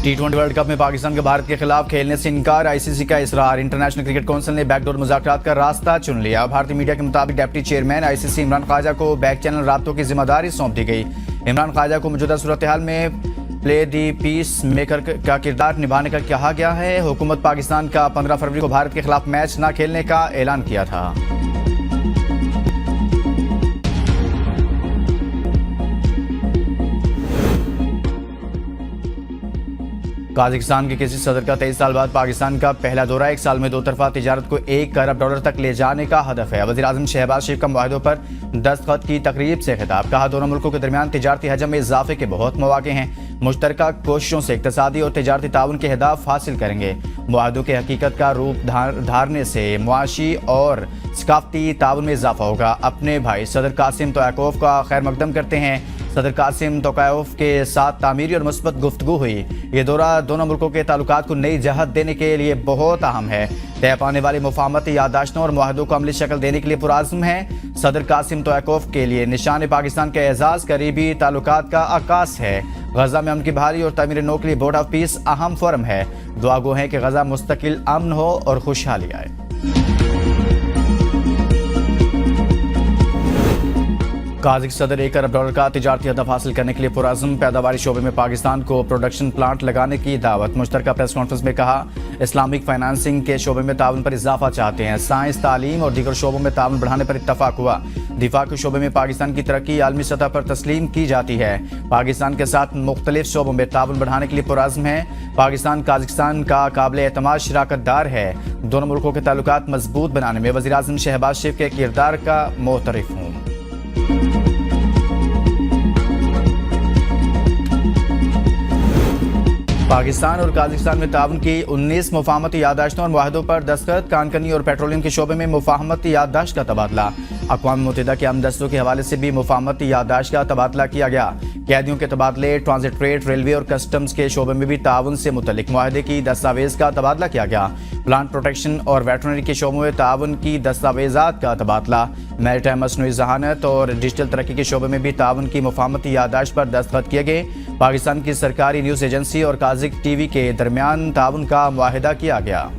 T20 world cup में पाकिस्तान का भारत के खिलाफ खेलने से इनकार, आईसीसी का इसरार। इंटरनेशनल क्रिकेट काउंसिल ने बैकडोर मुज़ाकरात का रास्ता चुन लिया। भारतीय मीडिया के मुताबिक deputy chairman ICC Imran Khawaja को बैक चैनल राब्तों की जिम्मेदारी सौंप दी गई। इमरान ख्वाजा को मौजूदा सूरत हाल में प्ले दी पीस मेकर का किरदार निभाने का कहा गया है। हुकूमत पाकिस्तान का 15 फरवरी को भारत के खिलाफ मैच न खेलने का ऐलान किया था। काजाकिस्तान के किसी सदर का 23 साल बाद पाकिस्तान का पहला दौरा। 1 साल में 2 तरफा तिजारत को $1 अरब तक ले जाने का हदफ है। वज़ीर आज़म शहबाज शरीफ का मुआहदों पर दस्तखत की तकरीब से खिताब। कहा, दोनों मुल्कों के दरमियान तिजारती हजम में इजाफे के बहुत मौके हैं। मुश्तरका कोशिशों से इक़्तिसादी और तिजारती ताउन के अहदाफ हासिल करेंगे। मुआहदों के हकीकत का रूप धारने से मुआशी और सकाफती ताउन में इजाफा होगा। अपने भाई सदर कासिम तोयाकोफ का खैर मकदम करते हैं। सदर कासिम तोयाकोफ के साथ तामीरी और मुस्बत गुफ्तगू हुई। ये दौरा दोनों मुल्कों के ताल्लुकात को नई जहत देने के लिए बहुत अहम है। तय पाने वाली मुफाहमती याददाश्तों और मुआहदों को अमली शक्ल देने के लिए पुराज़्म है। सदर कासिम तोयाकोफ के लिए निशान पाकिस्तान का एजाज़ करीबी ताल्लुकात का आकाश है। गजा में अमन की बहाली और तामीर नौ के लिए बोर्ड ऑफ पीस अहम फोरम है। दुआ गो है कि गजा मुस्तकिल अमन हो और खुशहाली आए। काज़ाक सदर $1 अरब का तिजारती हदफ हासिल करने के लिए पुरअज़्म। पैदावारी शोबे में पाकिस्तान को प्रोडक्शन प्लांट लगाने की दावत। मुश्तरका प्रेस कॉन्फ्रेंस में कहा, इस्लामिक फाइनेंसिंग के शोबे में ताउन पर इजाफा चाहते हैं। साइंस, तालीम और दीगर शोबों में ताउन बढ़ाने पर इत्तफाक हुआ। दिफा के शोबे में पाकिस्तान की तरक्की आलमी सतह पर तस्लीम की जाती है। पाकिस्तान के साथ मुख्तलिफ शोबों में ताउन बढ़ाने के लिए पुरअज़्म है। पाकिस्तान काजाकिस्तान का काबिल एतमाद शराकतदार है। दोनों मुल्कों के ताल्लुकात मजबूत बनाने में वज़ीर आज़म शहबाज शरीफ के किरदार का मोतरफ हूँ। पाकिस्तान और काजाकिस्तान में ताउन की 19 मुफाहमती याददाश्तों और मुआहदों पर दस्तखत। कानकनी और पेट्रोलियम के शोबे में मुफाहमती याददाश्त का तबादला। अक़वाम मुत्तहिदा के अमन दस्तों के हवाले से भी मुफाहमती याददाश्त का तबादला किया गया। कैदियों के तबादले, ट्रांजिट ट्रेड, रेलवे और कस्टम्स के शोबे में भी ताउन से मुतल्लिक मुआहदे की दस्तावेज़ का तबादला किया गया। प्लांट प्रोटेक्शन और वेटरनरी के शोबों में ताउन की दस्तावेज़ात का तबादला। मैरीटाइम, मसनूई ज़हानत और डिजिटल तरक्की के शोबे में भी ताउन की मुफाहमती याददाश्त पर दस्तखत किए गए। पाकिस्तान की सरकारी न्यूज़ एजेंसी और काज़ाक टीवी के दरमियान ताउन का मुआहिदा किया गया।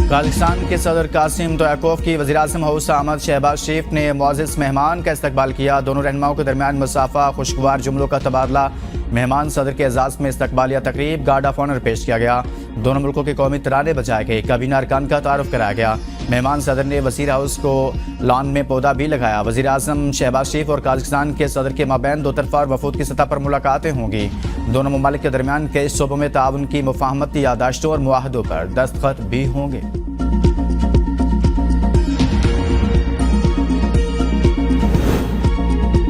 काजाकिस्तान के सदर कासिम तोयाकोफ की वज़ीर आज़म हाउस आमद। शहबाज शरीफ ने मुअज़्ज़ज़ मेहमान का इस्तकबाल किया। दोनों रहनुमाओं के दरमियान मुसाफा, खुशगवार जुमलों का तबादला। मेहमान सदर के एजाज़ में इस्तकबालिया तकरीब, गार्ड ऑफ ऑनर पेश किया गया। दोनों मुल्कों के कौमी तराने बजाए गए। काबीना अरकान का तारुफ कराया गया। मेहमान सदर ने वज़ीर हाउस को लॉन में पौधा भी लगाया। वज़ीर आज़म शहबाज शरीफ और काजाकिस्तान के सदर के माबैन दो तरफा और वफूद की सतह पर मुलाकातें होंगी। दोनों ममालिक के दरमियान कई शोबों में ताउन की मुफाहमती याददाश्तों और मुआहदों पर दस्तखत भी होंगे।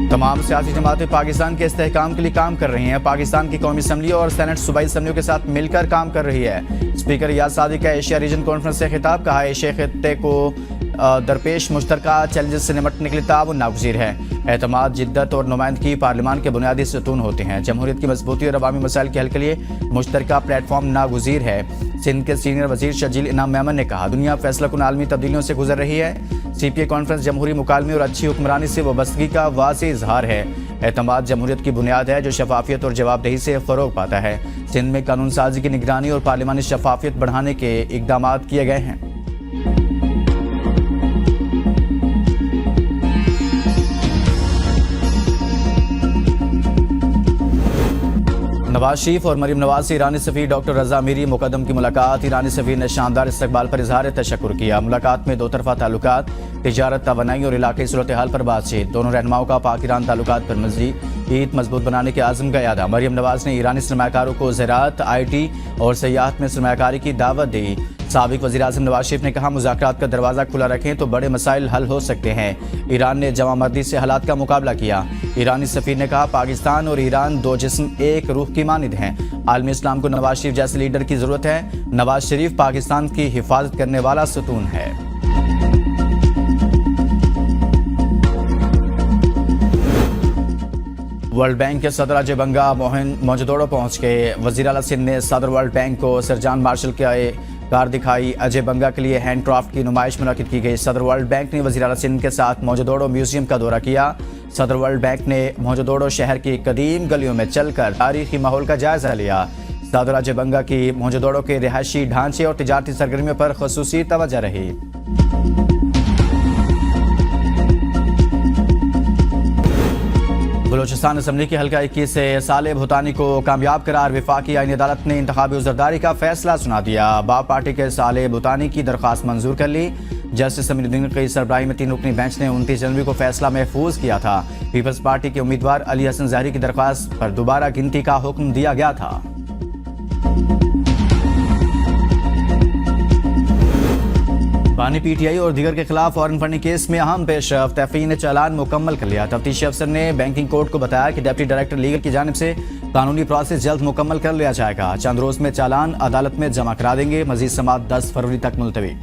तमाम सियासी जमातें पाकिस्तान के इस्तेहकाम के लिए काम कर रही हैं। पाकिस्तान की कौमी असम्बली और सेनेट सूबाई असम्बलियों के साथ मिलकर काम कर रही है। स्पीकर रियाज सादिक का एशिया रीजन कॉन्फ्रेंस से खिताब। कहा, एशिया खित्ते को दरपेश मुश्तरका चैलेंजेस से निपटने के लिए ताउन नागुज़ीर है। एतमाद, जिद्दत और नुमाइंदगी पार्लियामान के बुनियादी सतून होते हैं। जमहूरियत की मजबूती और अवामी मसाइल के हल के लिए मुश्तरका प्लेटफॉर्म नागुज़ीर है। सिंध के सीनियर वजीर शजील इनाम मेमन ने कहा, दुनिया फैसला कुन आलमी तब्दीलियों से गुजर रही है। CPA कॉन्फ्रेंस जमहूरी मुकालमे और अच्छी हुक्मरानी से वाबस्तगी का वाज़ेह इजहार है। एतमाद जमहूरियत की बुनियाद है जो शफाफियत और जवाबदेही से फ़रोग पाता है। सिंध में कानून साजी की निगरानी और पार्लिमानी शफाफियत बढ़ाने के इक़दामात किए गए हैं। नवाज शरीफ और मरीम नवाज से ईरानी सफ़ीर डॉक्टर रज़ा मीरी मुक़द्दम की मुलाकात। ईरानी सफ़ीर ने शानदार इस्तकबाल पर इजहार तशक्कुर किया। मुलाकात में दो तरफा ताल्लुकात, तिजारत, तवानाई और इलाक़ाई सूरत हाल पर बातचीत। दोनों रहनुमाओं का पाक ईरान ताल्लुकात पर मज़ीद मजबूत बनाने के आज़म का यादा। मरीम नवाज ने ईरानी सरमायाकारों को ज़राअत, IT और सयाहत में सरमायाकारी की दावत दी। साबिक वज़ीर आज़म नवाज शरीफ ने कहा, मुज़ाकरात का दरवाज़ा खुला रखें तो बड़े मसाइल हल हो सकते हैं। ईरान ने जवामर्दी से हालात का मुकाबला किया। ईरानी सफ़ीर ने कहा, पाकिस्तान और ईरान दो जिस्म एक रूह की मानिंद हैं। आलमी इस्लाम को नवाज शरीफ जैसे लीडर की ज़रूरत है। नवाज शरीफ पाकिस्तान की हिफाजत करने वाला सतून है। वर्ल्ड बैंक के सदर अजय बंगा मोहनजोदड़ो पहुंच गए। वज़ीर आला सिंध ने सदर वर्ल्ड बैंक को सर जॉन मार्शल के कार दिखाई अजय बंगा के लिए हैंड क्राफ्ट की नुमाइश मुनक्किद की गई। सदर वर्ल्ड बैंक ने वज़ीर आला सिंध के साथ मोहजोदड़ो म्यूजियम का दौरा किया। सदर वर्ल्ड बैंक ने मोहजोदड़ो शहर की कदीम गलियों में चलकर तारीखी माहौल का जायजा लिया। सदर अजय बंगा की मोहजोदड़ो के रिहायशी ढांचे और तिजारती सरगर्मियों पर खुसूसी तवज्जो रही। बलूचिस्तान असम्बली की हल्का 21 से साले भूतानी को कामयाब करार वफाकी आईनी अदालत ने इंतखाबी उज़रदारी का फैसला सुना दिया। बाप पार्टी के साले भूतानी की दरख्वास्त मंजूर कर ली। जस्टिस समीरुद्दीन की सरबराही में 3 रुकनी बेंच ने 29 जनवरी को फैसला महफूज किया था। पीपल्स पार्टी के उम्मीदवार अली हसन ज़हरी की दरख्वास्त पर दोबारा गिनती का हुक्म दिया गया था। बानी पीटीआई और दीगर के खिलाफ फॉरेन फंडिंग केस में अहम पेशरफ्त। तहफ़्फ़ी ने चालान मुकम्मल कर लिया। तफ्तीशी अफसर ने बैंकिंग कोर्ट को बताया कि डिप्टी डायरेक्टर लीगल की जानिब से कानूनी प्रोसेस जल्द मुकम्मल कर लिया जाएगा। चंद रोज में चालान अदालत में जमा करा देंगे। मजीद समाअत 10 फरवरी तक मुलतवी।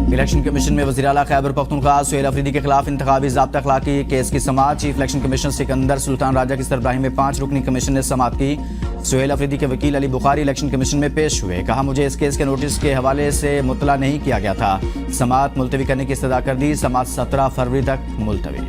इलेक्शन कमीशन में वज़ीर आला खैबर पख्तूनख्वा सुहेल अफरीदी के खिलाफ इंतखाबी ज़ाब्ता अखलाकी केस की समाअत। Chief election commissioner Sikandar Sultan Raja की सरबराही में 5 रुकनी कमीशन ने समाअत की। सुहेल अफरीदी के वकील अली बुखारी इलेक्शन कमीशन में पेश हुए। कहा, मुझे इस केस के नोटिस के हवाले से मुतला नहीं किया गया था। समाअत मुलतवी करने की इस्तदा कर दी। समाअत 17 फरवरी तक मुलतवी।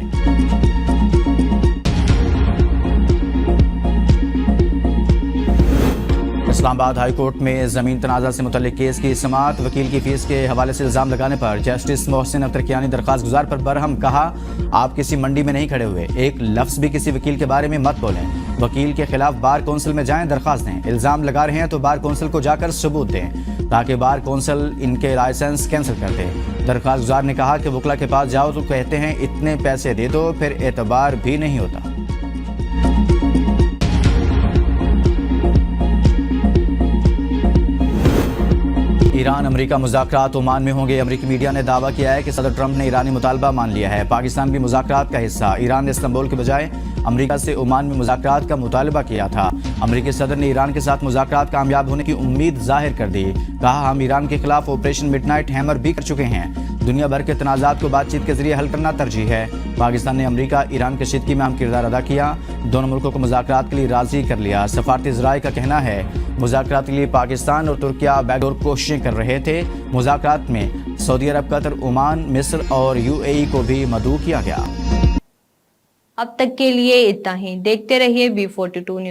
इस्लामाबाद हाई कोर्ट में ज़मीन तनाज़ा से मुतल्लिक केस की समाअत। वकील की फीस के हवाले से इल्ज़ाम लगाने पर जस्टिस मोहसिन अख्तर कियानी दरख्वास्त गुजार पर बरहम। कहा, आप किसी मंडी में नहीं खड़े हुए, एक लफ्ज़ भी किसी वकील के बारे में मत बोलें। वकील के खिलाफ बार कौंसिल में जाएं, दरख्वास्त दें। इल्ज़ाम लगा रहे हैं तो बार कौंसिल को जाकर सबूत दें ताकि बार कौंसिल इनके लाइसेंस कैंसिल कर दे। दरख्वास्त गुजार ने कहा कि वकला के पास जाओ तो कहते हैं इतने पैसे दे दो, फिर एतबार भी नहीं होता। ईरान अमेरिका मुज़ाकरात ओमान में होंगे। अमेरिकी मीडिया ने दावा किया है कि सदर ट्रंप ने ईरानी मुतालबा मान लिया है। पाकिस्तान भी मुज़ाकरात का हिस्सा। ईरान ने इस्तांबुल के बजाय अमेरिका से ओमान में मुज़ाकरात का मुतालबा किया था। अमेरिकी सदर ने ईरान के साथ मुज़ाकरात कामयाब होने की उम्मीद जाहिर कर दी। कहा, हम ईरान के खिलाफ ऑपरेशन मिडनाइट हैमर भी कर चुके हैं। दुनिया भर के तनाज़ात को बातचीत के जरिए हल करना तरजीह है। पाकिस्तान ने अमेरिका ईरान कशीदगी में अहम किरदार अदा किया। दोनों मुल्कों को मुज़ाकरात के लिए राज़ी कर लिया। सफारती ज़राए का कहना है मुज़ाकरात के लिए पाकिस्तान और तुर्किया बैकडोर कोशिशें कर रहे थे। मुज़ाकरात में सऊदी अरब, कतर, ओमान, मिस्र और यूएई को भी मदऊ किया गया। अब तक के लिए इतना ही। देखते रहिए B42 न्यूज़।